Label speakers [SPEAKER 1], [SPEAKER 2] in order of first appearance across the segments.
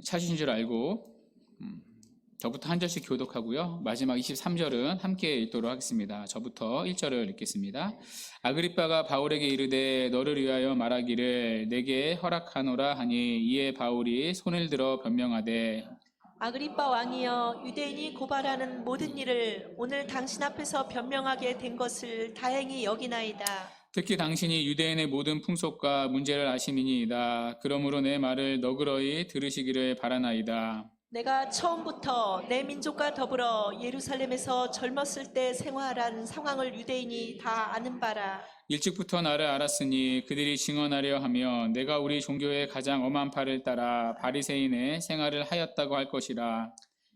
[SPEAKER 1] 찾으신 줄 알고 저부터 한 절씩 교독하고요. 마지막 23절은 함께 읽도록 하겠습니다. 저부터 1절을 읽겠습니다. 아그리빠가 바울에게 이르되 너를 위하여 말하기를 내게 허락하노라 하니 이에 바울이 손을 들어 변명하되
[SPEAKER 2] 아그리빠 왕이여, 유대인이 고발하는 모든 일을 오늘 당신 앞에서 변명하게 된 것을 다행히 여기나이다.
[SPEAKER 1] 특히 당신이 유대인의 모든 풍속과 문제를 아심이니이다. 그러므로 내 말을 너그러이 들으시기를 바라나이다.
[SPEAKER 2] 내가 처음부터 내 민족과 더불어 예루살렘에서 젊었을 때 생활한 상황을 유대인이 다 아는 바라.
[SPEAKER 1] 일찍부터 나를 알았으니 그들이 증언하려 하며 내가 우리 종교의 가장 엄한 팔을 따라 바리새인의 생활을 하였다고 할 것이라.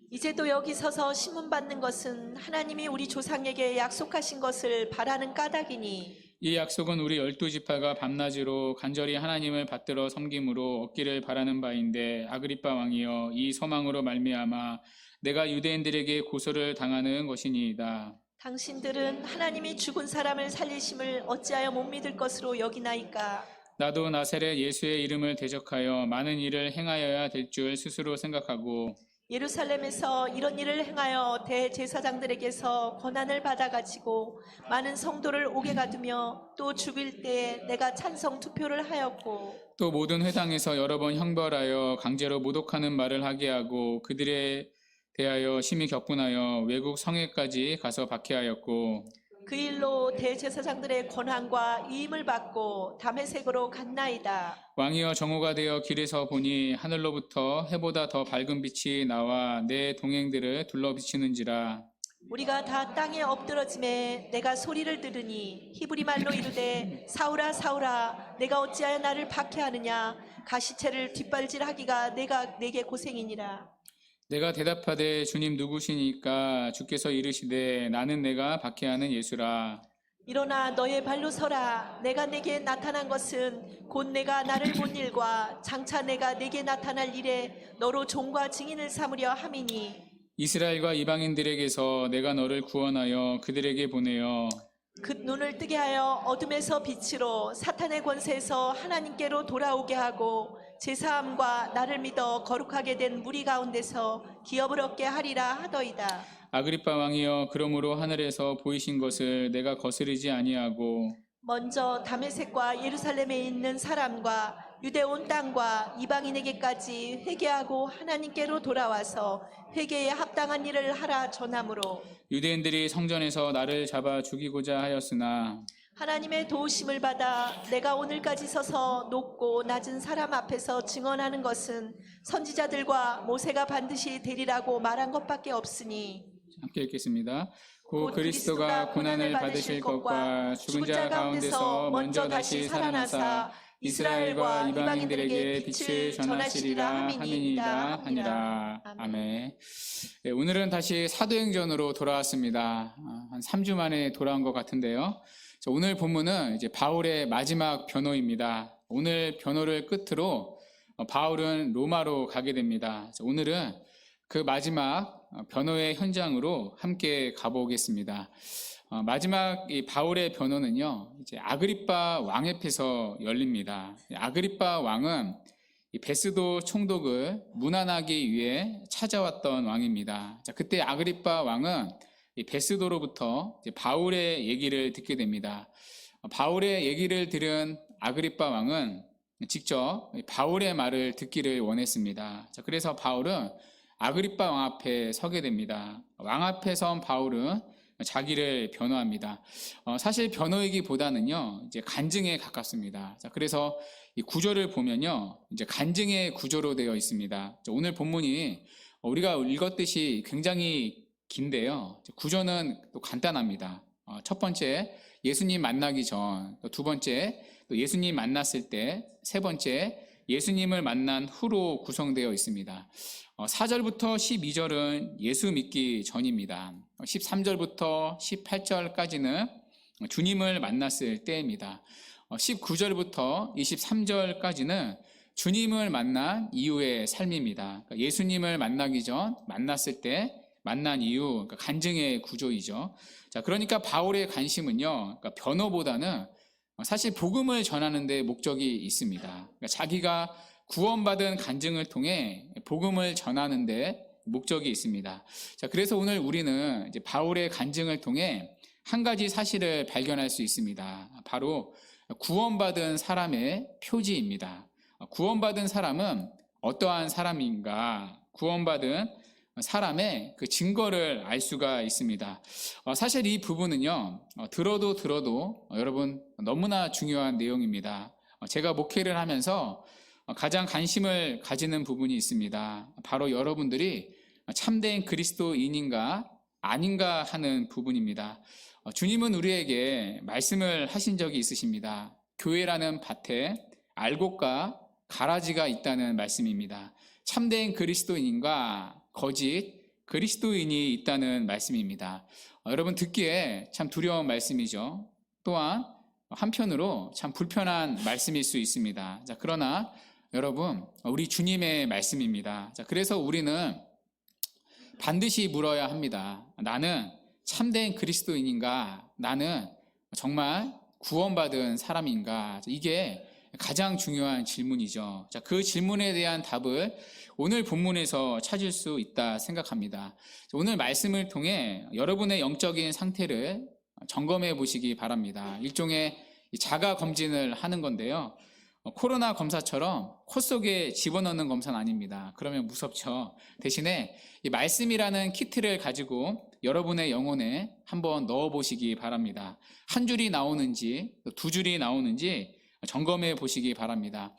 [SPEAKER 2] 이제도 여기 서서 신문받는 것은 하나님이 우리 조상에게 약속하신 것을 바라는 까닭이니
[SPEAKER 1] 이 약속은 우리 12지파가 밤낮으로 간절히 하나님을 받들어 섬김으로 얻기를 바라는 바인데 아그리빠 왕이여, 이 소망으로 말미암아 내가 유대인들에게 고소를 당하는 것이니이다.
[SPEAKER 2] 당신들은 하나님이 죽은 사람을 살리심을 어찌하여 못 믿을 것으로 여기나이까?
[SPEAKER 1] 나도 나사렛 예수의 이름을 대적하여 많은 일을 행하여야 될 줄 스스로 생각하고
[SPEAKER 2] 예루살렘에서 이런 일을 행하여 대제사장들에게서 권한을 받아가지고 많은 성도를 옥에 가두며 또 죽일 때 내가 찬성 투표를 하였고
[SPEAKER 1] 또 모든 회당에서 여러 번 형벌하여 강제로 모독하는 말을 하게 하고 그들에 대하여 심히 격분하여 외국 성회까지 가서 박해하였고
[SPEAKER 2] 그 일로 대제사장들의 권한과 위임을 받고 다메섹으로 갔나이다.
[SPEAKER 1] 왕이여, 정오가 되어 길에서 보니 하늘로부터 해보다 더 밝은 빛이 나와 내 동행들을 둘러 비치는지라.
[SPEAKER 2] 우리가 다 땅에 엎드러짐에 내가 소리를 들으니 히브리 말로 이르되 사울아 사울아 내가 어찌하여 나를 박해하느냐, 가시체를 뒷발질하기가 내게 고생이니라.
[SPEAKER 1] 내가 대답하되 주님 누구시니까? 주께서 이르시되 나는 내가 박해하는 예수라.
[SPEAKER 2] 일어나 너의 발로 서라. 내가 내게 나타난 것은 곧 내가 나를 본 일과 장차 내가 내게 나타날 일에 너로 종과 증인을 삼으려 함이니
[SPEAKER 1] 이스라엘과 이방인들에게서 내가 너를 구원하여 그들에게 보내어
[SPEAKER 2] 그 눈을 뜨게 하여 어둠에서 빛으로 사탄의 권세에서 하나님께로 돌아오게 하고 제사함과 나를 믿어 거룩하게 된 무리 가운데서 기업을 얻게 하리라 하더이다.
[SPEAKER 1] 아그리빠 왕이여, 그러므로 하늘에서 보이신 것을 내가 거스르지 아니하고
[SPEAKER 2] 먼저 다메섹과 예루살렘에 있는 사람과 유대 온 땅과 이방인에게까지 회개하고 하나님께로 돌아와서 회개에 합당한 일을 하라 전함으로
[SPEAKER 1] 유대인들이 성전에서 나를 잡아 죽이고자 하였으나
[SPEAKER 2] 하나님의 도우심을 받아 내가 오늘까지 서서 높고 낮은 사람 앞에서 증언하는 것은 선지자들과 모세가 반드시 되리라고 말한 것밖에 없으니
[SPEAKER 1] 함께 읽겠습니다. 곧 그리스도가 고난을 받으실 것과 죽은 자 가운데서 먼저 다시 살아나사 이스라엘과 이방인들에게 빛을 전하시리라 함이니이다 하니라. 아멘. 네, 오늘은 다시 사도행전으로 돌아왔습니다. 한 3주 만에 돌아온 것 같은데요. 오늘 본문은 이제 바울의 마지막 변호입니다. 오늘 변호를 끝으로 바울은 로마로 가게 됩니다. 오늘은 그 마지막 변호의 현장으로 함께 가보겠습니다. 마지막 이 바울의 변호는요, 이제 아그리빠 왕 앞에서 열립니다. 아그리빠 왕은 이 베스도 총독을 문안하기 위해 찾아왔던 왕입니다. 자, 그때 아그리빠 왕은 이 베스도로부터 이제 바울의 얘기를 듣게 됩니다. 바울의 얘기를 들은 아그리빠 왕은 직접 바울의 말을 듣기를 원했습니다. 자, 그래서 바울은 아그리빠 왕 앞에 서게 됩니다. 왕 앞에 선 바울은 자기를 변호합니다. 사실 변호이기보다는요, 이제 간증에 가깝습니다. 자, 그래서 이 구절을 보면요, 이제 간증의 구조로 되어 있습니다. 오늘 본문이 우리가 읽었듯이 굉장히 긴데요, 구조는 또 간단합니다. 첫 번째, 예수님 만나기 전, 두 번째, 또 예수님 만났을 때, 세 번째, 예수님을 만난 후로 구성되어 있습니다. 4절부터 12절은 예수 믿기 전입니다. 13절부터 18절까지는 주님을 만났을 때입니다. 19절부터 23절까지는 주님을 만난 이후의 삶입니다. 예수님을 만나기 전, 만났을 때, 만난 이후, 간증의 구조이죠. 자, 그러니까 바울의 관심은요, 변호보다는 사실 복음을 전하는 데 목적이 있습니다. 자기가 구원받은 간증을 통해 복음을 전하는 데 목적이 있습니다. 자, 그래서 오늘 우리는 이제 바울의 간증을 통해 한 가지 사실을 발견할 수 있습니다. 바로 구원받은 사람의 표지입니다. 구원받은 사람은 어떠한 사람인가? 구원받은 사람의 그 증거를 알 수가 있습니다. 사실 이 부분은요, 들어도 여러분 너무나 중요한 내용입니다. 제가 목회를 하면서 가장 관심을 가지는 부분이 있습니다. 바로 여러분들이 참된 그리스도인인가 아닌가 하는 부분입니다. 주님은 우리에게 말씀을 하신 적이 있으십니다. 교회라는 밭에 알곡과 가라지가 있다는 말씀입니다. 참된 그리스도인과 거짓 그리스도인이 있다는 말씀입니다. 여러분 듣기에 참 두려운 말씀이죠. 또한 한편으로 참 불편한 말씀일 수 있습니다. 자, 그러나 여러분 우리 주님의 말씀입니다. 자, 그래서 우리는 반드시 물어야 합니다. 나는 참된 그리스도인인가? 나는 정말 구원받은 사람인가? 이게 가장 중요한 질문이죠. 자, 그 질문에 대한 답을 오늘 본문에서 찾을 수 있다 생각합니다. 오늘 말씀을 통해 여러분의 영적인 상태를 점검해 보시기 바랍니다. 일종의 자가 검진을 하는 건데요. 코로나 검사처럼 코 속에 집어넣는 검사는 아닙니다. 그러면 무섭죠. 대신에 이 말씀이라는 키트를 가지고 여러분의 영혼에 한번 넣어 보시기 바랍니다. 한 줄이 나오는지 두 줄이 나오는지 점검해 보시기 바랍니다.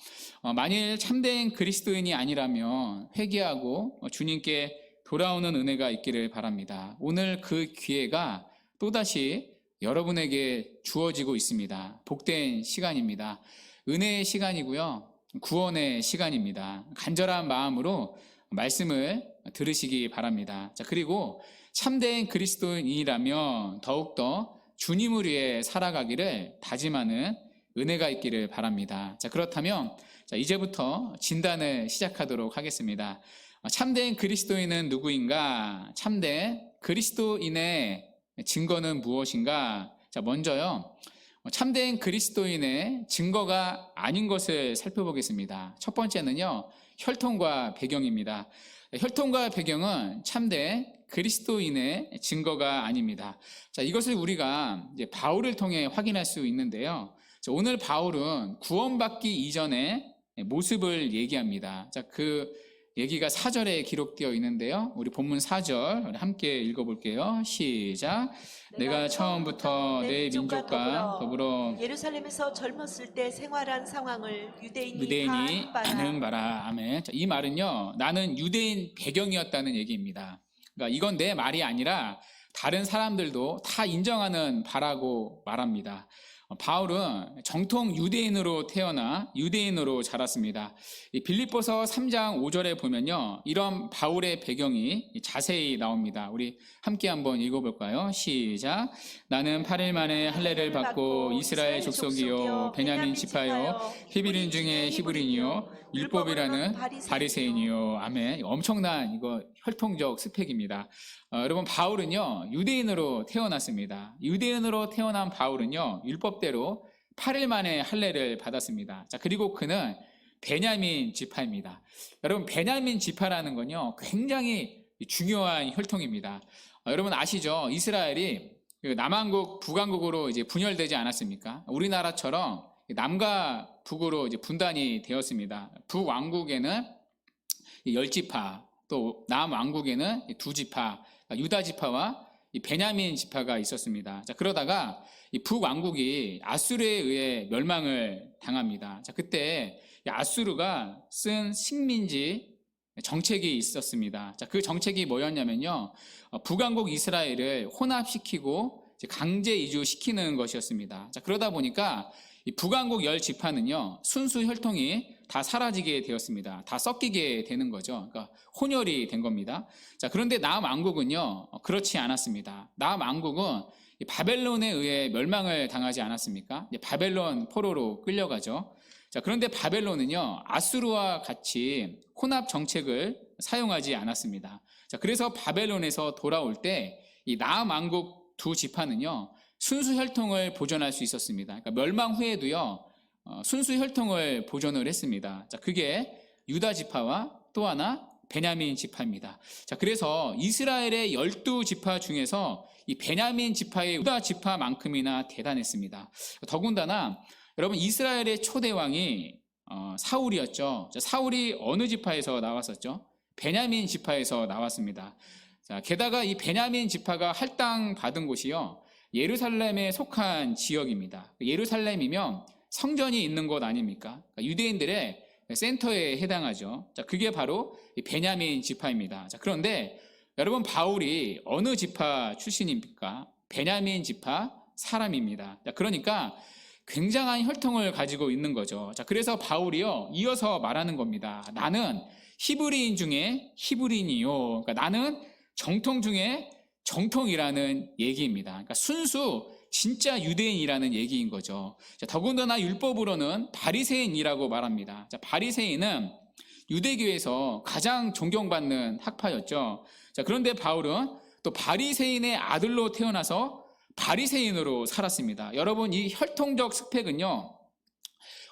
[SPEAKER 1] 만일 참된 그리스도인이 아니라면 회개하고 주님께 돌아오는 은혜가 있기를 바랍니다. 오늘 그 기회가 또다시 여러분에게 주어지고 있습니다. 복된 시간입니다. 은혜의 시간이고요. 구원의 시간입니다. 간절한 마음으로 말씀을 들으시기 바랍니다. 자, 그리고 참된 그리스도인이라면 더욱더 주님을 위해 살아가기를 다짐하는 은혜가 있기를 바랍니다. 자, 그렇다면 이제부터 진단을 시작하도록 하겠습니다. 참된 그리스도인은 누구인가? 참된 그리스도인의 증거는 무엇인가? 자, 먼저요. 참된 그리스도인의 증거가 아닌 것을 살펴보겠습니다. 첫 번째는요, 혈통과 배경입니다. 혈통과 배경은 참된 그리스도인의 증거가 아닙니다. 자, 이것을 우리가 이제 바울을 통해 확인할 수 있는데요. 자, 오늘 바울은 구원받기 이전의 모습을 얘기합니다. 자, 그 얘기가 4절에 기록되어 있는데요. 우리 본문 4절 함께 읽어볼게요. 시작. 내가 처음부터 내 민족과 더불어
[SPEAKER 2] 예루살렘에서 젊었을 때 생활한 상황을 유대인이
[SPEAKER 1] 아는 바라. 아멘. 자, 이 말은요, 나는 유대인 배경이었다는 얘기입니다. 그러니까 이건 내 말이 아니라 다른 사람들도 다 인정하는 바라고 말합니다. 바울은 정통 유대인으로 태어나 유대인으로 자랐습니다. 빌립보서 3장 5절에 보면요, 이런 바울의 배경이 자세히 나옵니다. 우리 함께 한번 읽어볼까요? 시작. 나는 8일 만에 할례를 받고 이스라엘 족속이요 베냐민 지파요 히브리인 중에 히브리인이요 율법이라는 바리새인이요. 아멘. 엄청난 이거 혈통적 스펙입니다. 여러분 바울은요 유대인으로 태어났습니다. 유대인으로 태어난 바울은요 율법대로 8일 만에 할례를 받았습니다. 자, 그리고 그는 베냐민 지파입니다. 여러분 베냐민 지파라는 건요 굉장히 중요한 혈통입니다. 여러분 아시죠? 이스라엘이 남왕국 북왕국으로 이제 분열되지 않았습니까? 우리나라처럼 남과 북으로 이제 분단이 되었습니다. 북왕국에는 10지파, 또 남왕국에는 2지파, 유다 지파와 베냐민 지파가 있었습니다. 자, 그러다가 이 북왕국이 아수르에 의해 멸망을 당합니다. 자, 그때 아수르가 쓴 식민지 정책이 있었습니다. 자, 그 정책이 뭐였냐면요, 북왕국 이스라엘을 혼합시키고 강제 이주시키는 것이었습니다. 자, 그러다 보니까 이 북왕국 10지파는요 순수 혈통이 다 사라지게 되었습니다. 다 섞이게 되는 거죠. 그러니까 혼혈이 된 겁니다. 자, 그런데 남왕국은요 그렇지 않았습니다. 남왕국은 바벨론에 의해 멸망을 당하지 않았습니까? 바벨론 포로로 끌려가죠. 자, 그런데 바벨론은요 아수르와 같이 혼합 정책을 사용하지 않았습니다. 자, 그래서 바벨론에서 돌아올 때 이 남왕국 2지파는요 순수 혈통을 보존할 수 있었습니다. 그러니까 멸망 후에도요 순수 혈통을 보존을 했습니다. 자, 그게 유다 지파와 또 하나 베냐민 지파입니다. 자, 그래서 이스라엘의 12지파 중에서 이 베냐민 지파의 유다 지파만큼이나 대단했습니다. 더군다나 여러분, 이스라엘의 초대 왕이 사울이었죠. 자, 사울이 어느 지파에서 나왔었죠? 베냐민 지파에서 나왔습니다. 자, 게다가 이 베냐민 지파가 할당받은 곳이요, 예루살렘에 속한 지역입니다. 예루살렘이면 성전이 있는 곳 아닙니까? 유대인들의 센터에 해당하죠. 자, 그게 바로 이 베냐민 지파입니다. 자, 그런데 여러분, 바울이 어느 지파 출신입니까? 베냐민 지파 사람입니다. 자, 그러니까 굉장한 혈통을 가지고 있는 거죠. 자, 그래서 바울이요, 이어서 말하는 겁니다. 나는 히브리인 중에 히브리인이요. 그러니까 나는 정통 중에 정통이라는 얘기입니다. 그러니까 순수 진짜 유대인이라는 얘기인 거죠. 자, 더군다나 율법으로는 바리새인이라고 말합니다. 자, 바리새인은 유대교에서 가장 존경받는 학파였죠. 자, 그런데 바울은 또 바리새인의 아들로 태어나서 바리새인으로 살았습니다. 여러분, 이 혈통적 스펙은요,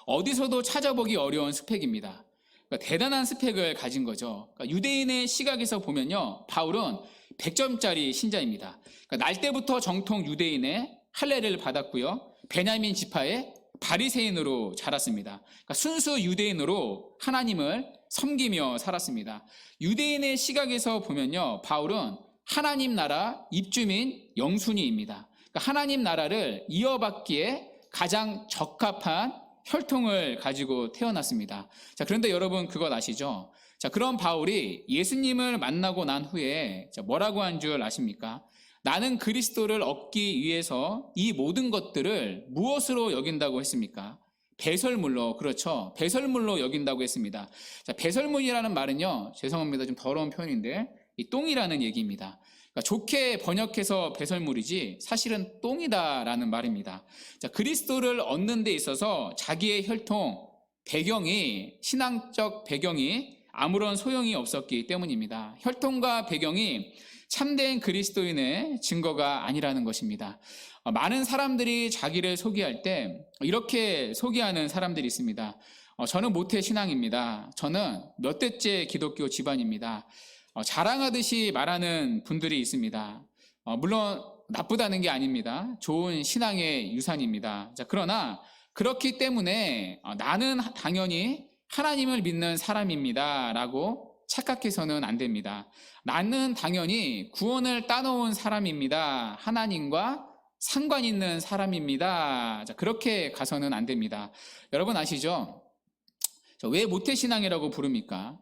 [SPEAKER 1] 어디서도 찾아보기 어려운 스펙입니다. 그러니까 대단한 스펙을 가진 거죠. 그러니까 유대인의 시각에서 보면요, 바울은 100점짜리 신자입니다. 그러니까 날 때부터 정통 유대인의 할례를 받았고요, 베냐민 지파의 바리새인으로 자랐습니다. 그러니까 순수 유대인으로 하나님을 섬기며 살았습니다. 유대인의 시각에서 보면요, 바울은 하나님 나라 입주민 영순이입니다. 그러니까 하나님 나라를 이어받기에 가장 적합한 혈통을 가지고 태어났습니다. 자, 그런데 여러분, 그것 아시죠? 자, 그런 바울이 예수님을 만나고 난 후에 뭐라고 한 줄 아십니까? 나는 그리스도를 얻기 위해서 이 모든 것들을 무엇으로 여긴다고 했습니까? 배설물로, 그렇죠. 배설물로 여긴다고 했습니다. 자, 배설물이라는 말은요, 죄송합니다, 좀 더러운 표현인데, 이 똥이라는 얘기입니다. 그러니까 좋게 번역해서 배설물이지 사실은 똥이다라는 말입니다. 자, 그리스도를 얻는 데 있어서 자기의 혈통, 배경이, 신앙적 배경이 아무런 소용이 없었기 때문입니다. 혈통과 배경이 참된 그리스도인의 증거가 아니라는 것입니다. 많은 사람들이 자기를 소개할 때 이렇게 소개하는 사람들이 있습니다. 저는 모태신앙입니다. 저는 몇 대째 기독교 집안입니다. 자랑하듯이 말하는 분들이 있습니다. 물론 나쁘다는 게 아닙니다. 좋은 신앙의 유산입니다. 자, 그러나 그렇기 때문에 나는 당연히 하나님을 믿는 사람입니다 라고 착각해서는 안 됩니다. 나는 당연히 구원을 따놓은 사람입니다. 하나님과 상관 있는 사람입니다. 자, 그렇게 가서는 안 됩니다. 여러분 아시죠? 왜 모태신앙이라고 부릅니까?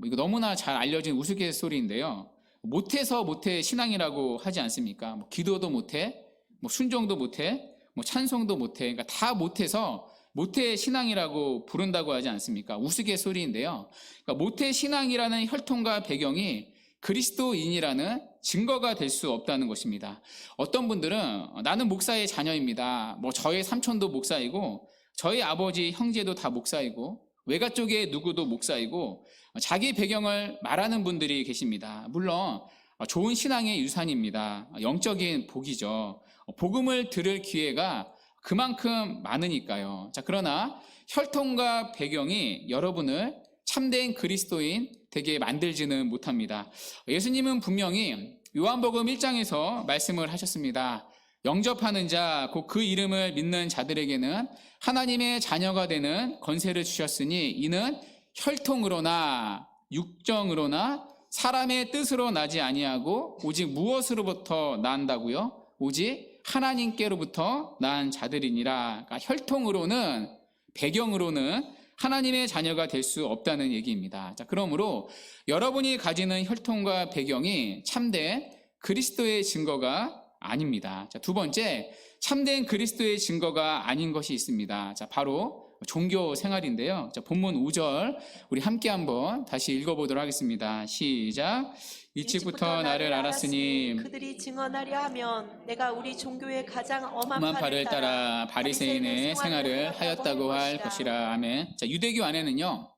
[SPEAKER 1] 이거 너무나 잘 알려진 우스갯소리인데요. 못해서 모태신앙이라고 하지 않습니까? 기도도 못해, 순종도 못해, 찬송도 못해. 그러니까 다 못해서 모태신앙이라고 부른다고 하지 않습니까? 우스갯소리인데요. 그러니까 모태신앙이라는 혈통과 배경이 그리스도인이라는 증거가 될 수 없다는 것입니다. 어떤 분들은 나는 목사의 자녀입니다. 저의 삼촌도 목사이고 저희 아버지 형제도 다 목사이고 외가 쪽에 누구도 목사이고 자기 배경을 말하는 분들이 계십니다. 물론 좋은 신앙의 유산입니다. 영적인 복이죠. 복음을 들을 기회가 그만큼 많으니까요. 자, 그러나 혈통과 배경이 여러분을 참된 그리스도인 되게 만들지는 못합니다. 예수님은 분명히 요한복음 1장에서 말씀을 하셨습니다. 영접하는 자, 곧 그 이름을 믿는 자들에게는 하나님의 자녀가 되는 권세를 주셨으니 이는 혈통으로나 육정으로나 사람의 뜻으로 나지 아니하고 오직 무엇으로부터 난다고요? 오직 하나님께로부터 난 자들이니라. 그러니까 혈통으로는, 배경으로는 하나님의 자녀가 될 수 없다는 얘기입니다. 자, 그러므로 여러분이 가지는 혈통과 배경이 참된 그리스도의 증거가 아닙니다. 자, 두 번째, 참된 그리스도의 증거가 아닌 것이 있습니다. 자, 바로 종교 생활인데요. 자, 본문 5절 우리 함께 한번 다시 읽어보도록 하겠습니다. 시작. 일찍부터 나를 알았으니
[SPEAKER 2] 그들이 증언하려 하면 내가 우리 종교의 가장 엄한
[SPEAKER 1] 바를 따라 바리새인의 생활을 하였다고 할 것이라. 아멘. 자, 유대교 안에는요,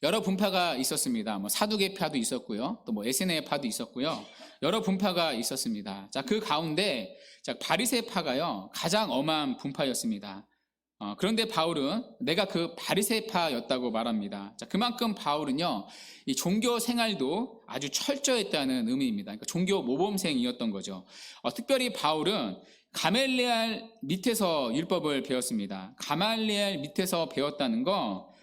[SPEAKER 1] 여러 분파가 있었습니다. 사두개파도 있었고요, 또 에세네파도 있었고요, 여러 분파가 있었습니다. 자, 그 가운데 바리새파가요 가장 엄한 분파였습니다. 그런데 바울은 내가 그 바리새파였다고 말합니다. 자, 그만큼 바울은요, 이 종교 생활도 아주 철저했다는 의미입니다. 그러니까 종교 모범생이었던 거죠. 특별히 바울은 가말리엘 밑에서 율법을 배웠습니다. 가말리엘 밑에서 배웠다는 거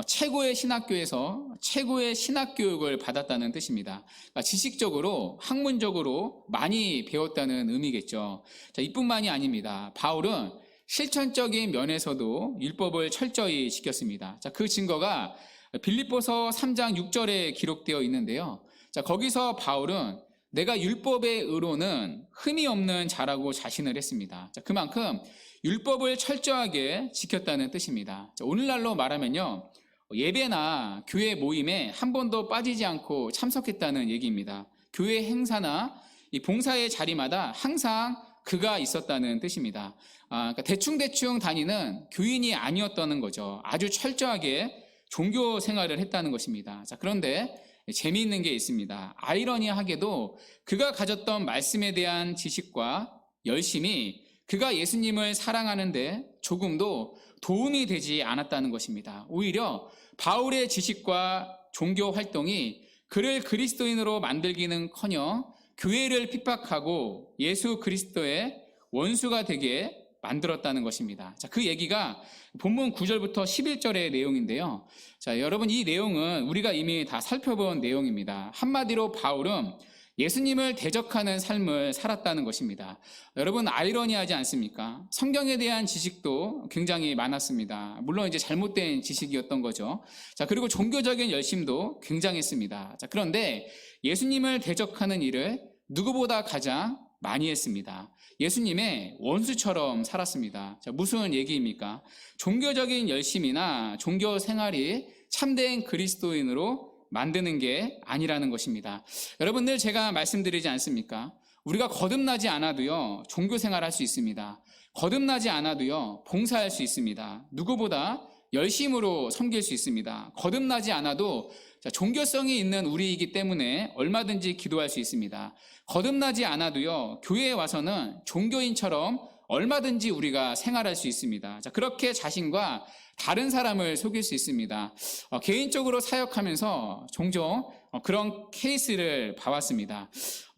[SPEAKER 1] 최고의 신학교에서 최고의 신학교육을 받았다는 뜻입니다. 그러니까 지식적으로, 학문적으로 많이 배웠다는 의미겠죠. 자, 이뿐만이 아닙니다. 바울은 실천적인 면에서도 율법을 철저히 지켰습니다. 자, 그 증거가 빌립보서 3장 6절에 기록되어 있는데요. 자, 거기서 바울은 내가 율법의 의로는 흠이 없는 자라고 자신을 했습니다. 자, 그만큼 율법을 철저하게 지켰다는 뜻입니다. 자, 오늘날로 말하면요, 예배나 교회 모임에 한 번도 빠지지 않고 참석했다는 얘기입니다. 교회 행사나 이 봉사의 자리마다 항상 그가 있었다는 뜻입니다. 그러니까 대충대충 다니는 교인이 아니었다는 거죠. 아주 철저하게 종교 생활을 했다는 것입니다. 자, 그런데 재미있는 게 있습니다. 아이러니하게도 그가 가졌던 말씀에 대한 지식과 열심이 그가 예수님을 사랑하는데 조금도 도움이 되지 않았다는 것입니다. 오히려 바울의 지식과 종교 활동이 그를 그리스도인으로 만들기는커녕 교회를 핍박하고 예수 그리스도의 원수가 되게 만들었다는 것입니다. 자, 그 얘기가 본문 9절부터 11절의 내용인데요. 자, 여러분, 이 내용은 우리가 이미 다 살펴본 내용입니다. 한마디로 바울은 예수님을 대적하는 삶을 살았다는 것입니다. 여러분, 아이러니하지 않습니까? 성경에 대한 지식도 굉장히 많았습니다. 물론 이제 잘못된 지식이었던 거죠. 자, 그리고 종교적인 열심도 굉장했습니다. 자, 그런데 예수님을 대적하는 일을 누구보다 가장 많이 했습니다. 예수님의 원수처럼 살았습니다. 자, 무슨 얘기입니까? 종교적인 열심이나 종교 생활이 참된 그리스도인으로 만드는 게 아니라는 것입니다. 여러분들, 제가 말씀드리지 않습니까? 우리가 거듭나지 않아도요, 종교 생활할 수 있습니다. 거듭나지 않아도요, 봉사할 수 있습니다. 누구보다 열심으로 섬길 수 있습니다. 거듭나지 않아도 종교성이 있는 우리이기 때문에 얼마든지 기도할 수 있습니다. 거듭나지 않아도요, 교회에 와서는 종교인처럼 얼마든지 우리가 생활할 수 있습니다. 자, 그렇게 자신과 다른 사람을 속일 수 있습니다. 개인적으로 사역하면서 종종 그런 케이스를 봐왔습니다.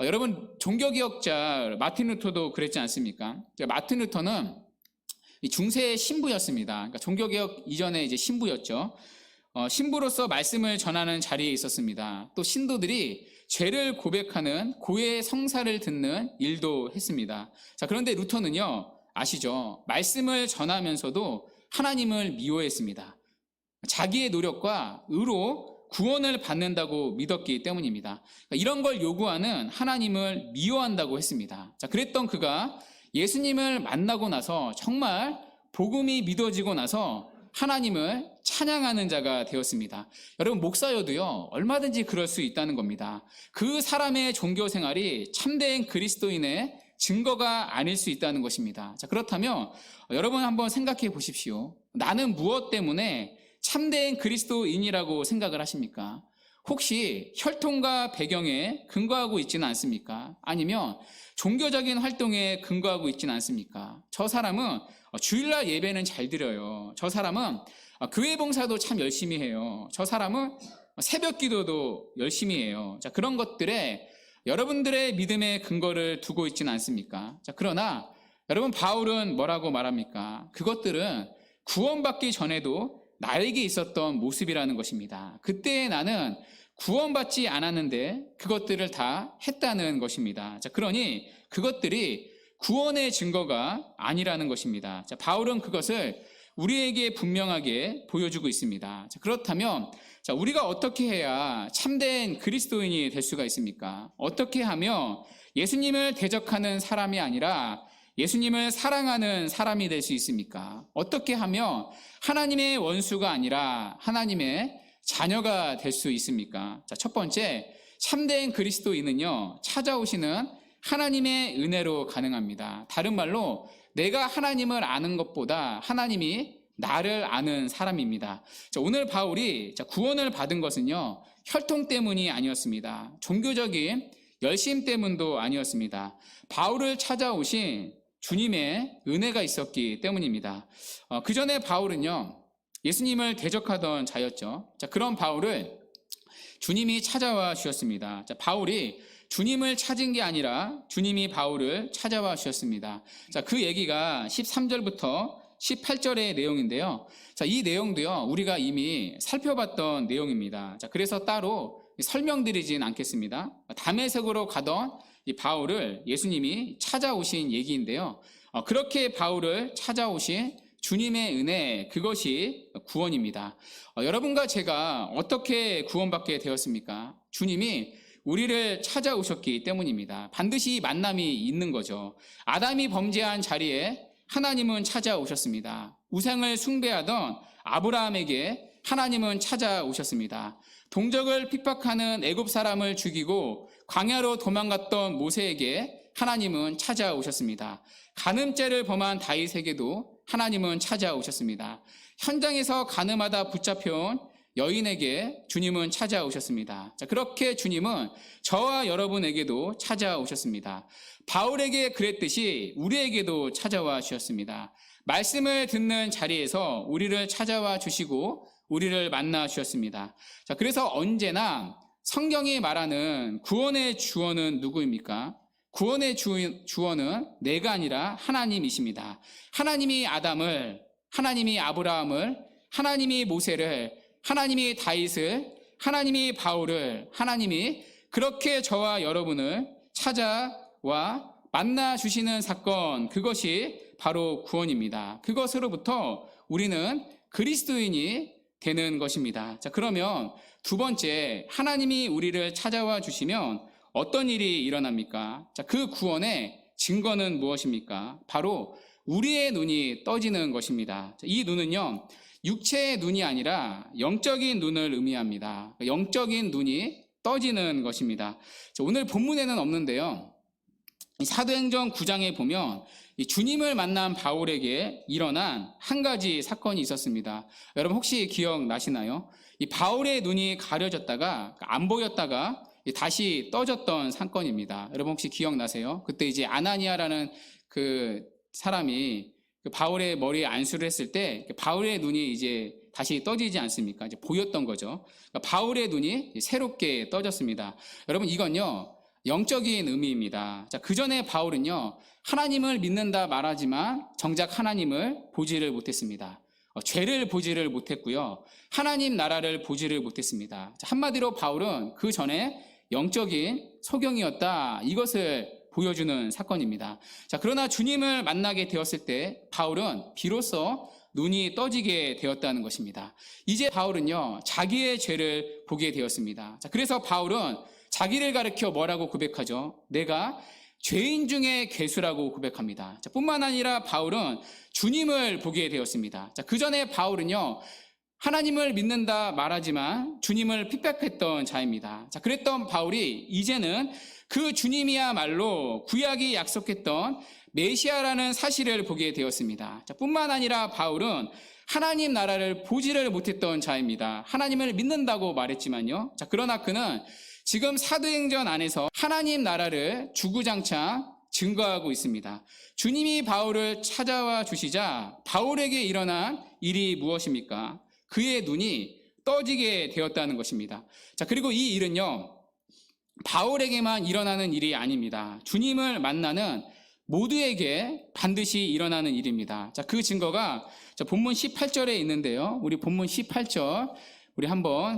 [SPEAKER 1] 여러분, 종교개혁자 마틴 루터도 그랬지 않습니까? 마틴 루터는 중세의 신부였습니다. 그러니까 종교개혁 이전에 이제 신부였죠. 신부로서 말씀을 전하는 자리에 있었습니다. 또 신도들이 죄를 고백하는 고해 성사를 듣는 일도 했습니다. 자, 그런데 루터는요, 아시죠? 말씀을 전하면서도 하나님을 미워했습니다. 자기의 노력과 의로 구원을 받는다고 믿었기 때문입니다. 그러니까 이런 걸 요구하는 하나님을 미워한다고 했습니다. 자, 그랬던 그가 예수님을 만나고 나서 정말 복음이 믿어지고 나서 하나님을 찬양하는 자가 되었습니다. 여러분, 목사여도요, 얼마든지 그럴 수 있다는 겁니다. 그 사람의 종교 생활이 참된 그리스도인의 증거가 아닐 수 있다는 것입니다. 자, 그렇다면 여러분 한번 생각해 보십시오. 나는 무엇 때문에 참된 그리스도인이라고 생각을 하십니까? 혹시 혈통과 배경에 근거하고 있지는 않습니까? 아니면 종교적인 활동에 근거하고 있지는 않습니까? 저 사람은 주일날 예배는 잘 드려요. 저 사람은 교회 봉사도 참 열심히 해요. 저 사람은 새벽 기도도 열심히 해요. 자, 그런 것들에 여러분들의 믿음의 근거를 두고 있지는 않습니까? 자, 그러나 여러분, 바울은 뭐라고 말합니까? 그것들은 구원받기 전에도 나에게 있었던 모습이라는 것입니다. 그때 나는 구원받지 않았는데 그것들을 다 했다는 것입니다. 자, 그러니 그것들이 구원의 증거가 아니라는 것입니다. 자, 바울은 그것을 우리에게 분명하게 보여주고 있습니다. 자, 그렇다면 자, 우리가 어떻게 해야 참된 그리스도인이 될 수가 있습니까? 어떻게 하면 예수님을 대적하는 사람이 아니라 예수님을 사랑하는 사람이 될 수 있습니까? 어떻게 하면 하나님의 원수가 아니라 하나님의 자녀가 될 수 있습니까? 자, 첫 번째, 참된 그리스도인은요, 찾아오시는 하나님의 은혜로 가능합니다. 다른 말로 내가 하나님을 아는 것보다 하나님이 나를 아는 사람입니다. 자, 오늘 바울이 구원을 받은 것은요, 혈통 때문이 아니었습니다. 종교적인 열심 때문도 아니었습니다. 바울을 찾아오신 주님의 은혜가 있었기 때문입니다. 그 전에 바울은요, 예수님을 대적하던 자였죠. 자, 그런 바울을 주님이 찾아와 주셨습니다. 자, 바울이 주님을 찾은 게 아니라 주님이 바울을 찾아와 주셨습니다. 자, 그 얘기가 13절부터 18절의 내용인데요. 자, 이 내용도요, 우리가 이미 살펴봤던 내용입니다. 자, 그래서 따로 설명드리진 않겠습니다. 다메섹으로 가던 이 바울을 예수님이 찾아오신 얘기인데요. 그렇게 바울을 찾아오신 주님의 은혜, 그것이 구원입니다. 여러분과 제가 어떻게 구원받게 되었습니까? 주님이 우리를 찾아오셨기 때문입니다. 반드시 만남이 있는 거죠. 아담이 범죄한 자리에 하나님은 찾아오셨습니다. 우상을 숭배하던 아브라함에게 하나님은 찾아오셨습니다. 동족을 핍박하는 애굽 사람을 죽이고 광야로 도망갔던 모세에게 하나님은 찾아오셨습니다. 간음죄를 범한 다윗에게도 하나님은 찾아오셨습니다. 현장에서 간음하다 붙잡혀온 여인에게 주님은 찾아오셨습니다. 자, 그렇게 주님은 저와 여러분에게도 찾아오셨습니다. 바울에게 그랬듯이 우리에게도 찾아와 주셨습니다. 말씀을 듣는 자리에서 우리를 찾아와 주시고 우리를 만나 주셨습니다. 자, 그래서 언제나 성경이 말하는 구원의 주어는 누구입니까? 구원의 주어는 내가 아니라 하나님이십니다. 하나님이 아담을, 하나님이 아브라함을, 하나님이 모세를, 하나님이 다윗을, 하나님이 바울을, 하나님이 그렇게 저와 여러분을 찾아와 만나 주시는 사건, 그것이 바로 구원입니다. 그것으로부터 우리는 그리스도인이 되는 것입니다. 자, 그러면 두 번째, 하나님이 우리를 찾아와 주시면 어떤 일이 일어납니까? 자, 그 구원의 증거는 무엇입니까? 바로 우리의 눈이 떠지는 것입니다. 자, 이 눈은요, 육체의 눈이 아니라 영적인 눈을 의미합니다. 영적인 눈이 떠지는 것입니다. 자, 오늘 본문에는 없는데요, 사도행전 9장에 보면 이 주님을 만난 바울에게 일어난 한 가지 사건이 있었습니다. 여러분 혹시 기억나시나요? 이 바울의 눈이 가려졌다가 안 보였다가 다시 떠졌던 사건입니다. 여러분 혹시 기억나세요? 그때 이제 아나니아라는 그 사람이 그 바울의 머리에 안수를 했을 때 바울의 눈이 이제 다시 떠지지 않습니까? 이제 보였던 거죠. 그러니까 바울의 눈이 새롭게 떠졌습니다. 여러분 이건요, 영적인 의미입니다. 자, 그 전에 바울은요, 하나님을 믿는다 말하지만 정작 하나님을 보지를 못했습니다. 죄를 보지를 못했고요, 하나님 나라를 보지를 못했습니다. 자, 한마디로 바울은 그 전에 영적인 소경이었다, 이것을 보여주는 사건입니다. 자, 그러나 주님을 만나게 되었을 때 바울은 비로소 눈이 떠지게 되었다는 것입니다. 이제 바울은요, 자기의 죄를 보게 되었습니다. 자, 그래서 바울은 자기를 가리켜 뭐라고 고백하죠? 내가 죄인 중에 괴수라고 고백합니다. 자, 뿐만 아니라 바울은 주님을 보게 되었습니다. 자, 그 전에 바울은요, 하나님을 믿는다 말하지만 주님을 핍박했던 자입니다. 자, 그랬던 바울이 이제는 그 주님이야말로 구약이 약속했던 메시아라는 사실을 보게 되었습니다. 자, 뿐만 아니라 바울은 하나님 나라를 보지를 못했던 자입니다. 하나님을 믿는다고 말했지만요. 자, 그러나 그는 지금 사도행전 안에서 하나님 나라를 주구장창 증거하고 있습니다. 주님이 바울을 찾아와 주시자 바울에게 일어난 일이 무엇입니까? 그의 눈이 떠지게 되었다는 것입니다. 자, 그리고 이 일은요, 바울에게만 일어나는 일이 아닙니다. 주님을 만나는 모두에게 반드시 일어나는 일입니다. 자, 그 증거가 본문 18절에 있는데요. 우리 본문 18절 우리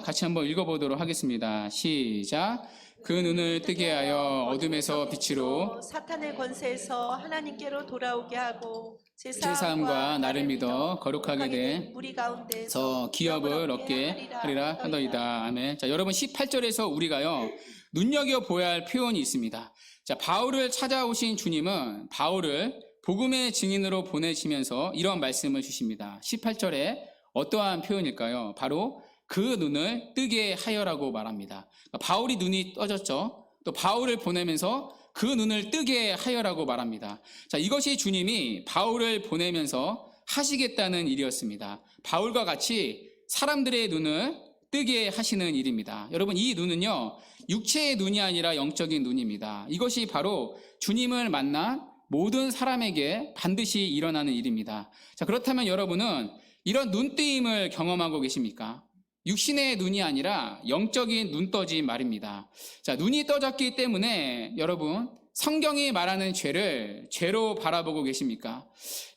[SPEAKER 1] 같이 한번 읽어보도록 하겠습니다. 시작. 그 눈을 뜨게 하여 어둠에서 빛으로
[SPEAKER 2] 사탄의 권세에서 하나님께로 돌아오게 하고
[SPEAKER 1] 제사함과 나를 믿어 거룩하게 된
[SPEAKER 2] 우리 가운데서
[SPEAKER 1] 서 기업을 얻게 하리라 하더이다. 아멘. 자, 여러분 18절에서 우리가요, 눈여겨보아야 할 표현이 있습니다. 자, 바울을 찾아오신 주님은 바울을 복음의 증인으로 보내시면서 이런 말씀을 주십니다. 18절에 어떠한 표현일까요? 바로 그 눈을 뜨게 하여라고 말합니다. 그러니까 바울이 눈이 떠졌죠. 또 바울을 보내면서 그 눈을 뜨게 하여라고 말합니다. 자, 이것이 주님이 바울을 보내면서 하시겠다는 일이었습니다. 바울과 같이 사람들의 눈을 뜨게 하시는 일입니다. 여러분, 이 눈은요, 육체의 눈이 아니라 영적인 눈입니다. 이것이 바로 주님을 만난 모든 사람에게 반드시 일어나는 일입니다. 자, 그렇다면 여러분은 이런 눈뜨임을 경험하고 계십니까? 육신의 눈이 아니라 영적인 눈떠짐 말입니다. 자, 눈이 떠졌기 때문에 여러분 성경이 말하는 죄를 죄로 바라보고 계십니까?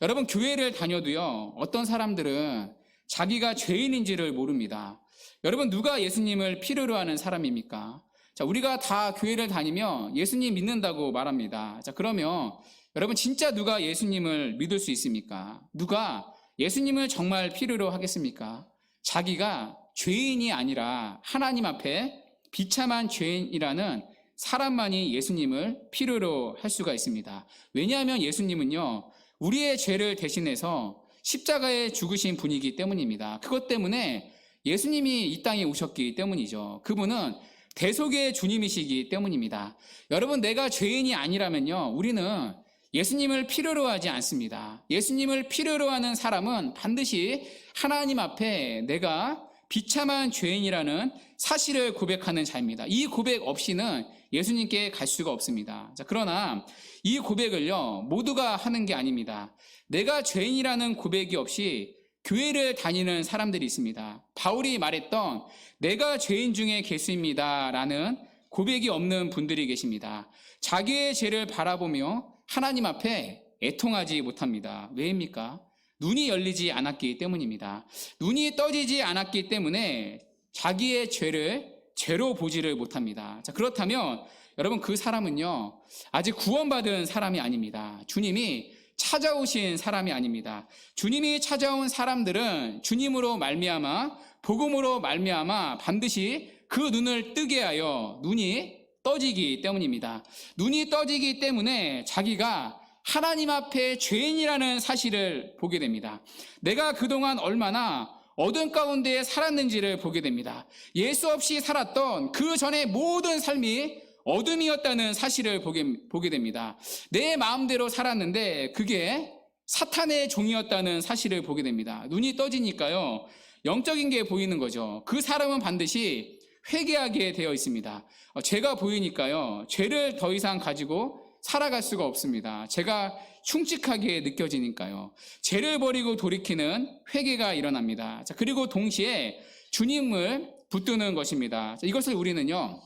[SPEAKER 1] 여러분 교회를 다녀도요, 어떤 사람들은 자기가 죄인인지를 모릅니다. 여러분 누가 예수님을 필요로 하는 사람입니까? 자, 우리가 다 교회를 다니며 예수님 믿는다고 말합니다. 자, 그러면 여러분 진짜 누가 예수님을 믿을 수 있습니까? 누가 예수님을 정말 필요로 하겠습니까? 자기가 죄인이 아니라 하나님 앞에 비참한 죄인이라는 사람만이 예수님을 필요로 할 수가 있습니다. 왜냐하면 예수님은요, 우리의 죄를 대신해서 십자가에 죽으신 분이기 때문입니다. 그것 때문에 예수님이 이 땅에 오셨기 때문이죠. 그분은 대속의 주님이시기 때문입니다. 여러분, 내가 죄인이 아니라면요, 우리는 예수님을 필요로 하지 않습니다. 예수님을 필요로 하는 사람은 반드시 하나님 앞에 내가 비참한 죄인이라는 사실을 고백하는 자입니다. 이 고백 없이는 예수님께 갈 수가 없습니다. 자, 그러나 이 고백을요, 모두가 하는 게 아닙니다. 내가 죄인이라는 고백이 없이 교회를 다니는 사람들이 있습니다. 바울이 말했던 내가 죄인 중에 개수입니다 라는 고백이 없는 분들이 계십니다. 자기의 죄를 바라보며 하나님 앞에 애통하지 못합니다. 왜입니까? 눈이 열리지 않았기 때문입니다. 눈이 떠지지 않았기 때문에 자기의 죄를 죄로 보지를 못합니다. 자, 그렇다면 여러분 그 사람은요, 아직 구원받은 사람이 아닙니다. 주님이 찾아오신 사람이 아닙니다. 주님이 찾아온 사람들은 주님으로 말미암아 복음으로 말미암아 반드시 그 눈을 뜨게 하여 눈이 떠지기 때문입니다. 눈이 떠지기 때문에 자기가 하나님 앞에 죄인이라는 사실을 보게 됩니다. 내가 그동안 얼마나 어둠 가운데 살았는지를 보게 됩니다. 예수 없이 살았던 그 전의 모든 삶이 어둠이었다는 사실을 보게 됩니다. 내 마음대로 살았는데 그게 사탄의 종이었다는 사실을 보게 됩니다. 눈이 떠지니까요, 영적인 게 보이는 거죠. 그 사람은 반드시 회개하게 되어 있습니다. 죄가 보이니까요, 죄를 더 이상 가지고 살아갈 수가 없습니다. 죄가 흉측하게 느껴지니까요. 죄를 버리고 돌이키는 회개가 일어납니다. 자, 그리고 동시에 주님을 붙드는 것입니다. 자, 이것을 우리는요,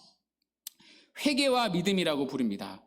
[SPEAKER 1] 회개와 믿음이라고 부릅니다.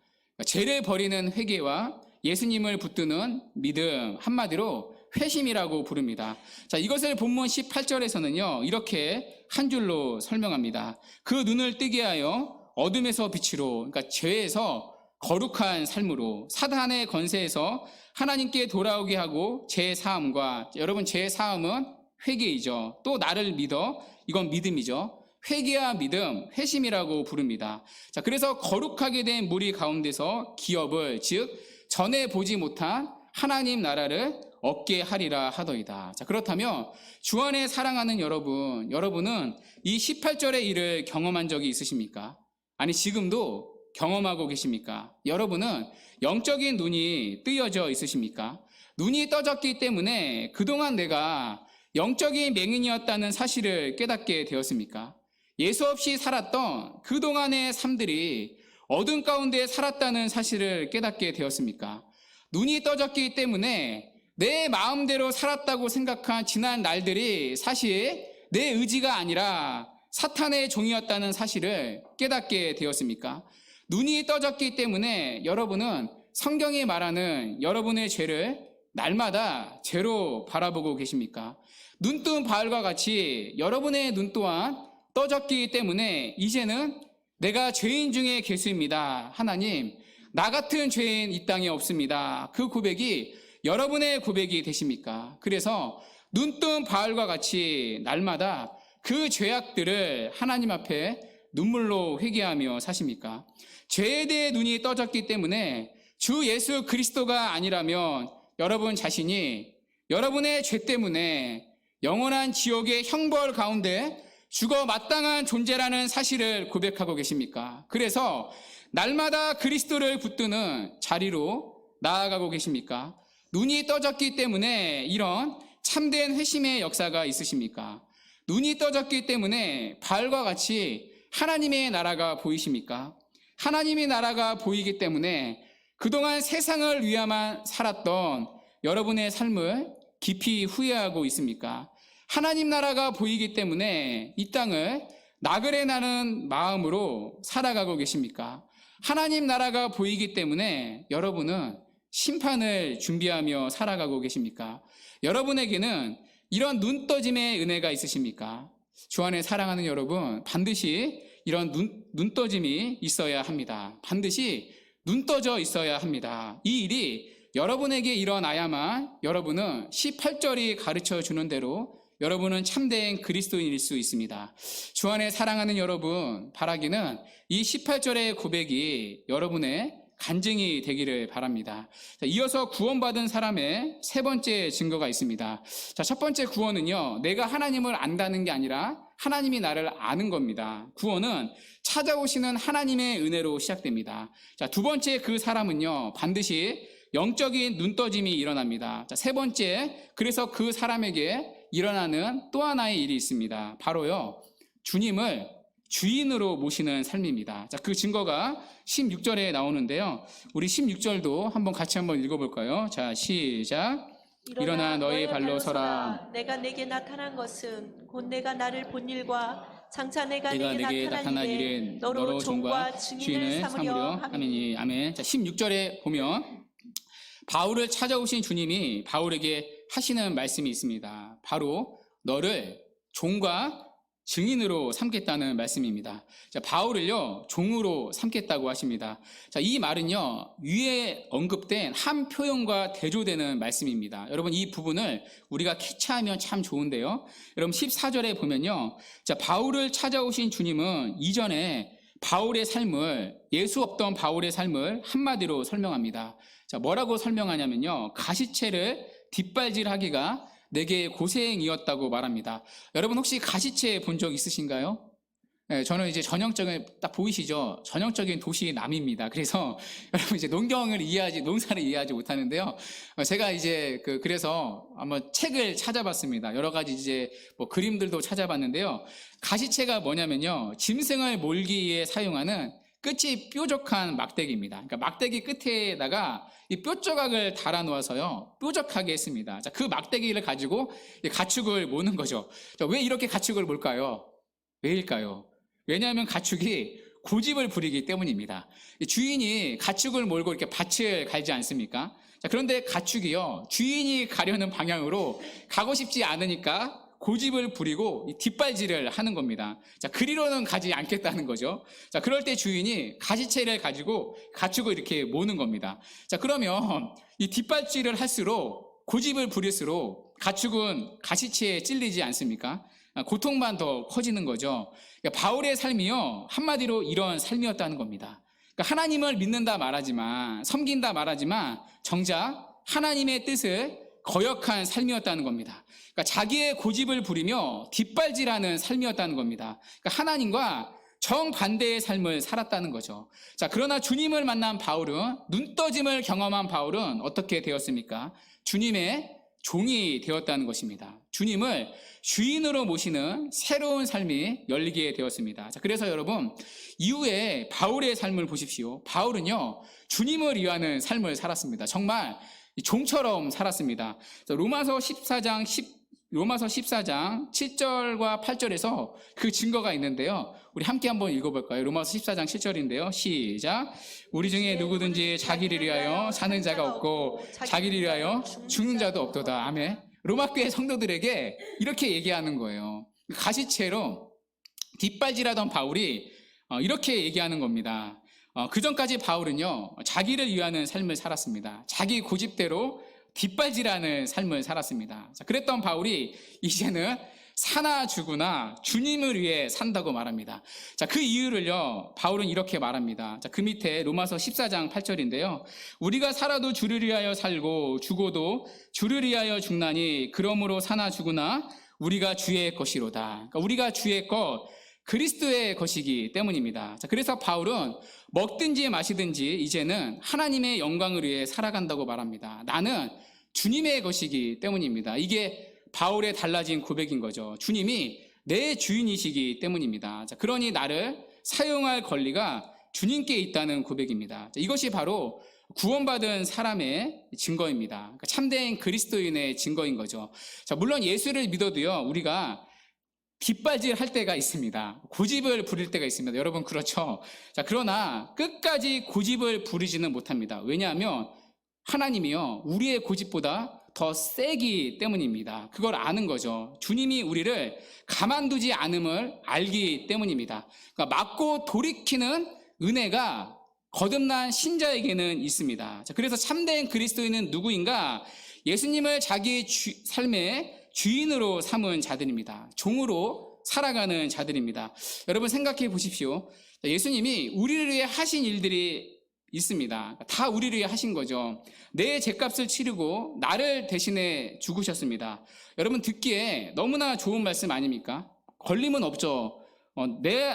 [SPEAKER 1] 죄를 버리는 회개와 예수님을 붙드는 믿음, 한마디로 회심이라고 부릅니다. 자, 이것을 본문 18절에서는요, 이렇게 한 줄로 설명합니다. 그 눈을 뜨게 하여 어둠에서 빛으로, 그러니까 죄에서 거룩한 삶으로, 사단의 건세에서 하나님께 돌아오게 하고 죄 사함과, 여러분 죄 사함은 회개이죠. 또 나를 믿어, 이건 믿음이죠. 회개와 믿음, 회심이라고 부릅니다. 자, 그래서 거룩하게 된 무리 가운데서 기업을, 즉 전에 보지 못한 하나님 나라를 얻게 하리라 하더이다. 자, 그렇다면 주 안에 사랑하는 여러분은 이 18절의 일을 경험한 적이 있으십니까? 아니, 지금도 경험하고 계십니까? 여러분은 영적인 눈이 뜨여져 있으십니까? 눈이 떠졌기 때문에 그동안 내가 영적인 맹인이었다는 사실을 깨닫게 되었습니까? 예수 없이 살았던 그동안의 삶들이 어둠 가운데 살았다는 사실을 깨닫게 되었습니까? 눈이 떠졌기 때문에 내 마음대로 살았다고 생각한 지난 날들이 사실 내 의지가 아니라 사탄의 종이었다는 사실을 깨닫게 되었습니까? 눈이 떠졌기 때문에 여러분은 성경이 말하는 여러분의 죄를 날마다 죄로 바라보고 계십니까? 눈뜬 바울과 같이 여러분의 눈 또한 떠졌기 때문에 이제는 내가 죄인 중에 개수입니다. 하나님, 나 같은 죄인 이 땅에 없습니다. 그 고백이 여러분의 고백이 되십니까? 그래서 눈뜬 바울과 같이 날마다 그 죄악들을 하나님 앞에 눈물로 회개하며 사십니까? 죄에 대해 눈이 떠졌기 때문에 주 예수 그리스도가 아니라면 여러분 자신이 여러분의 죄 때문에 영원한 지옥의 형벌 가운데 죽어 마땅한 존재라는 사실을 고백하고 계십니까? 그래서 날마다 그리스도를 붙드는 자리로 나아가고 계십니까? 눈이 떠졌기 때문에 이런 참된 회심의 역사가 있으십니까? 눈이 떠졌기 때문에 바울과 같이 하나님의 나라가 보이십니까? 하나님의 나라가 보이기 때문에 그동안 세상을 위하만 살았던 여러분의 삶을 깊이 후회하고 있습니까? 하나님 나라가 보이기 때문에 이 땅을 나그네 나는 마음으로 살아가고 계십니까? 하나님 나라가 보이기 때문에 여러분은 심판을 준비하며 살아가고 계십니까? 여러분에게는 이런 눈떠짐의 은혜가 있으십니까? 주 안에 사랑하는 여러분, 반드시 이런 눈떠짐이 있어야 합니다. 반드시 눈떠져 있어야 합니다. 이 일이 여러분에게 일어나야만 여러분은 18절이 가르쳐 주는 대로 여러분은 참된 그리스도인일 수 있습니다. 주 안에 사랑하는 여러분, 바라기는 이 18절의 고백이 여러분의 간증이 되기를 바랍니다. 자, 이어서 구원받은 사람의 세 번째 증거가 있습니다. 자, 첫 번째 구원은요, 내가 하나님을 안다는 게 아니라 하나님이 나를 아는 겁니다. 구원은 찾아오시는 하나님의 은혜로 시작됩니다. 자, 두 번째 그 사람은요, 반드시 영적인 눈떠짐이 일어납니다. 자, 세 번째, 그래서 그 사람에게 일어나는 또 하나의 일이 있습니다. 바로요, 주님을 주인으로 모시는 삶입니다. 자, 그 증거가 16절에 나오는데요. 우리 16절도 같이 한번 읽어볼까요? 자, 시작. 일어나 너희 발로 서라.
[SPEAKER 2] 내가 내게 나타난 것은 곧 내가 나를 본 일과 장차 내가 내게 나타난 일에 너로 종과 증인을 삼으려 함이니.
[SPEAKER 1] 아멘. 자, 16절에 보면 바울을 찾아오신 주님이 바울에게 하시는 말씀이 있습니다. 바로 너를 종과 증인으로 삼겠다는 말씀입니다. 자, 바울을요, 종으로 삼겠다고 하십니다. 자, 이 말은요, 위에 언급된 한 표현과 대조되는 말씀입니다. 여러분, 이 부분을 우리가 캐치하면 참 좋은데요. 여러분, 14절에 보면요. 자, 바울을 찾아오신 주님은 이전에 바울의 삶을, 예수 없던 바울의 삶을 한마디로 설명합니다. 자, 뭐라고 설명하냐면요. 가시체를 뒷발질하기가 내게 고생이었다고 말합니다. 여러분 혹시 가시체 본 적 있으신가요? 네, 저는 이제 전형적인, 딱 보이시죠? 전형적인 도시 남입니다. 그래서 여러분 이제 농사를 이해하지 못하는데요. 제가 이제 그래서 한번 책을 찾아봤습니다. 여러 가지 이제 뭐 그림들도 찾아봤는데요. 가시체가 뭐냐면요. 짐승을 몰기 위해 사용하는 끝이 뾰족한 막대기입니다. 그러니까 막대기 끝에다가 이 뼈 조각을 달아 놓아서요, 뾰족하게 했습니다. 자, 그 막대기를 가지고 가축을 모는 거죠. 자, 왜 이렇게 가축을 몰까요? 왜일까요? 왜냐하면 가축이 고집을 부리기 때문입니다. 주인이 가축을 몰고 이렇게 밭을 갈지 않습니까? 자, 그런데 가축이요, 주인이 가려는 방향으로 가고 싶지 않으니까 고집을 부리고 뒷발질을 하는 겁니다. 자, 그리로는 가지 않겠다는 거죠. 자, 그럴 때 주인이 가시체를 가지고 가축을 이렇게 모는 겁니다. 자, 그러면 이 뒷발질을 할수록, 고집을 부릴수록 가축은 가시체에 찔리지 않습니까? 고통만 더 커지는 거죠. 그러니까 바울의 삶이요, 한마디로 이런 삶이었다는 겁니다. 그러니까 하나님을 믿는다 말하지만, 섬긴다 말하지만 정작 하나님의 뜻을 거역한 삶이었다는 겁니다. 그러니까 자기의 고집을 부리며 뒷발질하는 삶이었다는 겁니다. 그러니까 하나님과 정반대의 삶을 살았다는 거죠. 자, 그러나 주님을 만난 바울은, 눈떠짐을 경험한 바울은 어떻게 되었습니까? 주님의 종이 되었다는 것입니다. 주님을 주인으로 모시는 새로운 삶이 열리게 되었습니다. 자, 그래서 여러분, 이후에 바울의 삶을 보십시오. 바울은요, 주님을 위하는 삶을 살았습니다. 정말 종처럼 살았습니다. 로마서 14장 7절과 8절에서 그 증거가 있는데요. 우리 함께 한번 읽어볼까요? 로마서 14장 7절인데요. 시작. 우리 중에 누구든지 자기를 위하여 사는 자가 없고 자기를 위하여 죽는 자도 없도다. 아멘. 로마교회 성도들에게 이렇게 얘기하는 거예요. 가시체로 뒷발질하던 바울이 이렇게 얘기하는 겁니다. 그 전까지 바울은요, 자기를 위하는 삶을 살았습니다. 자기 고집대로 뒷발질하는 삶을 살았습니다. 자, 그랬던 바울이 이제는 사나 죽으나 주님을 위해 산다고 말합니다. 자, 그 이유를요, 바울은 이렇게 말합니다. 자, 그 밑에 로마서 14장 8절인데요. 우리가 살아도 주를 위하여 살고 죽어도 주를 위하여 죽나니 그러므로 사나 죽으나 우리가 주의 것이로다. 그러니까 우리가 주의 것, 그리스도의 것이기 때문입니다. 자, 그래서 바울은 먹든지 마시든지 이제는 하나님의 영광을 위해 살아간다고 말합니다. 나는 주님의 것이기 때문입니다. 이게 바울의 달라진 고백인 거죠. 주님이 내 주인이시기 때문입니다. 자, 그러니 나를 사용할 권리가 주님께 있다는 고백입니다. 자, 이것이 바로 구원받은 사람의 증거입니다. 그러니까 참된 그리스도인의 증거인 거죠. 자, 물론 예수를 믿어도요, 우리가 뒷발질 할 때가 있습니다. 고집을 부릴 때가 있습니다. 여러분, 그렇죠? 자, 그러나 끝까지 고집을 부리지는 못합니다. 왜냐하면 하나님이요, 우리의 고집보다 더 세기 때문입니다. 그걸 아는 거죠. 주님이 우리를 가만두지 않음을 알기 때문입니다. 그러니까 맞고 돌이키는 은혜가 거듭난 신자에게는 있습니다. 자, 그래서 참된 그리스도인은 누구인가? 예수님을 자기 삶의 주인으로 삼은 자들입니다. 종으로 살아가는 자들입니다. 여러분 생각해 보십시오. 예수님이 우리를 위해 하신 일들이 있습니다. 다 우리를 위해 하신 거죠. 내 죄값을 치르고 나를 대신해 죽으셨습니다. 여러분 듣기에 너무나 좋은 말씀 아닙니까? 걸림은 없죠.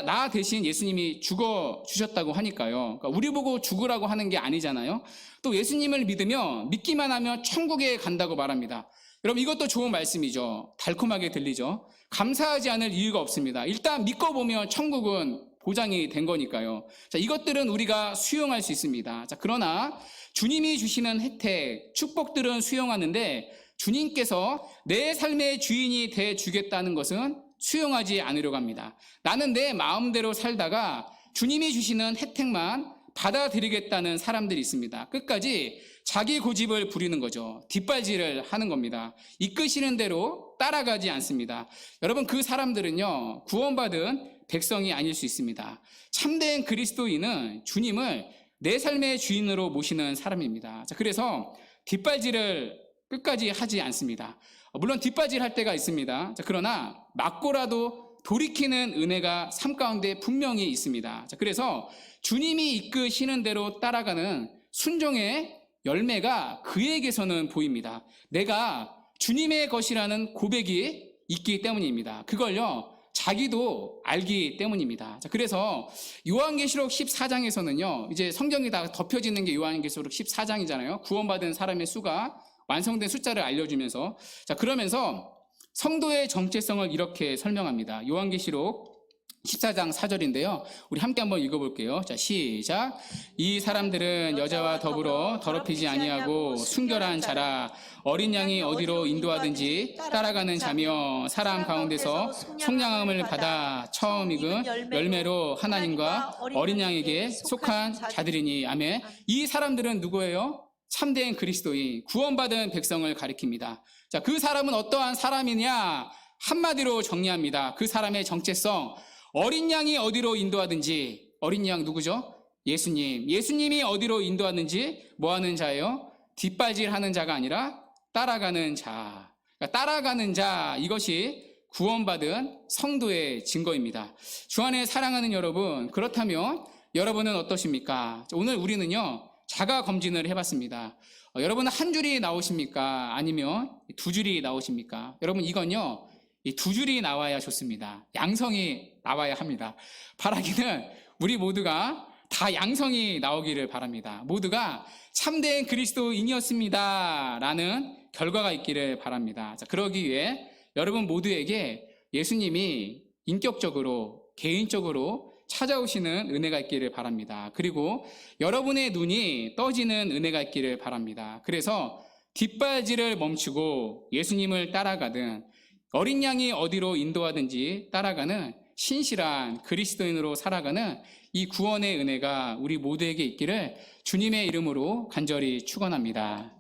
[SPEAKER 1] 나 대신 예수님이 죽어 주셨다고 하니까요. 그러니까 우리 보고 죽으라고 하는 게 아니잖아요. 또 예수님을 믿기만 하면 천국에 간다고 말합니다. 여러분 이것도 좋은 말씀이죠. 달콤하게 들리죠. 감사하지 않을 이유가 없습니다. 일단 믿고 보면 천국은 보장이 된 거니까요. 자, 이것들은 우리가 수용할 수 있습니다. 자, 그러나 주님이 주시는 혜택, 축복들은 수용하는데 주님께서 내 삶의 주인이 돼 주겠다는 것은 수용하지 않으려고 합니다. 나는 내 마음대로 살다가 주님이 주시는 혜택만 받아들이겠다는 사람들이 있습니다. 끝까지 자기 고집을 부리는 거죠. 뒷발질을 하는 겁니다. 이끄시는 대로 따라가지 않습니다. 여러분 그 사람들은요, 구원받은 백성이 아닐 수 있습니다. 참된 그리스도인은 주님을 내 삶의 주인으로 모시는 사람입니다. 자, 그래서 뒷발질을 끝까지 하지 않습니다. 물론 뒷발질 할 때가 있습니다. 자, 그러나 맞고라도 돌이키는 은혜가 삶 가운데 분명히 있습니다. 자, 그래서 주님이 이끄시는 대로 따라가는 순종의 열매가 그에게서는 보입니다. 내가 주님의 것이라는 고백이 있기 때문입니다. 그걸요, 자기도 알기 때문입니다. 자, 그래서 요한계시록 14장에서는요, 이제 성경이 다 덮여지는 게 요한계시록 14장이잖아요. 구원받은 사람의 수가 완성된 숫자를 알려주면서, 자, 그러면서 성도의 정체성을 이렇게 설명합니다. 요한계시록 14장 4절인데요. 우리 함께 한번 읽어볼게요. 자, 시작. 이 사람들은 여자와 더불어 더럽히지 아니하고 순결한 자라. 어린 양이 어디로 인도하든지 따라가는 자며 사람 가운데서 속량함을 받아 처음 익은 열매로 하나님과 어린 양에게 속한 자들이니. 아멘. 이 사람들은 누구예요? 참된 그리스도인, 구원받은 백성을 가리킵니다. 자, 그 사람은 어떠한 사람이냐? 한마디로 정리합니다. 그 사람의 정체성, 어린 양이 어디로 인도하든지. 어린 양 누구죠? 예수님. 예수님이 어디로 인도하든지 뭐 하는 자예요? 뒷발질하는 자가 아니라 따라가는 자. 그러니까 따라가는 자, 이것이 구원받은 성도의 증거입니다. 주 안에 사랑하는 여러분, 그렇다면 여러분은 어떠십니까? 오늘 우리는요, 자가 검진을 해봤습니다. 여러분은 한 줄이 나오십니까? 아니면 두 줄이 나오십니까? 여러분 이건요, 이 두 줄이 나와야 좋습니다. 양성이 나와야 합니다. 바라기는 우리 모두가 다 양성이 나오기를 바랍니다. 모두가 참된 그리스도인이었습니다 라는 결과가 있기를 바랍니다. 자, 그러기 위해 여러분 모두에게 예수님이 인격적으로, 개인적으로 찾아오시는 은혜가 있기를 바랍니다. 그리고 여러분의 눈이 떠지는 은혜가 있기를 바랍니다. 그래서 뒷발질을 멈추고 예수님을 따라가든 어린 양이 어디로 인도하든지 따라가는 신실한 그리스도인으로 살아가는 이 구원의 은혜가 우리 모두에게 있기를 주님의 이름으로 간절히 축원합니다.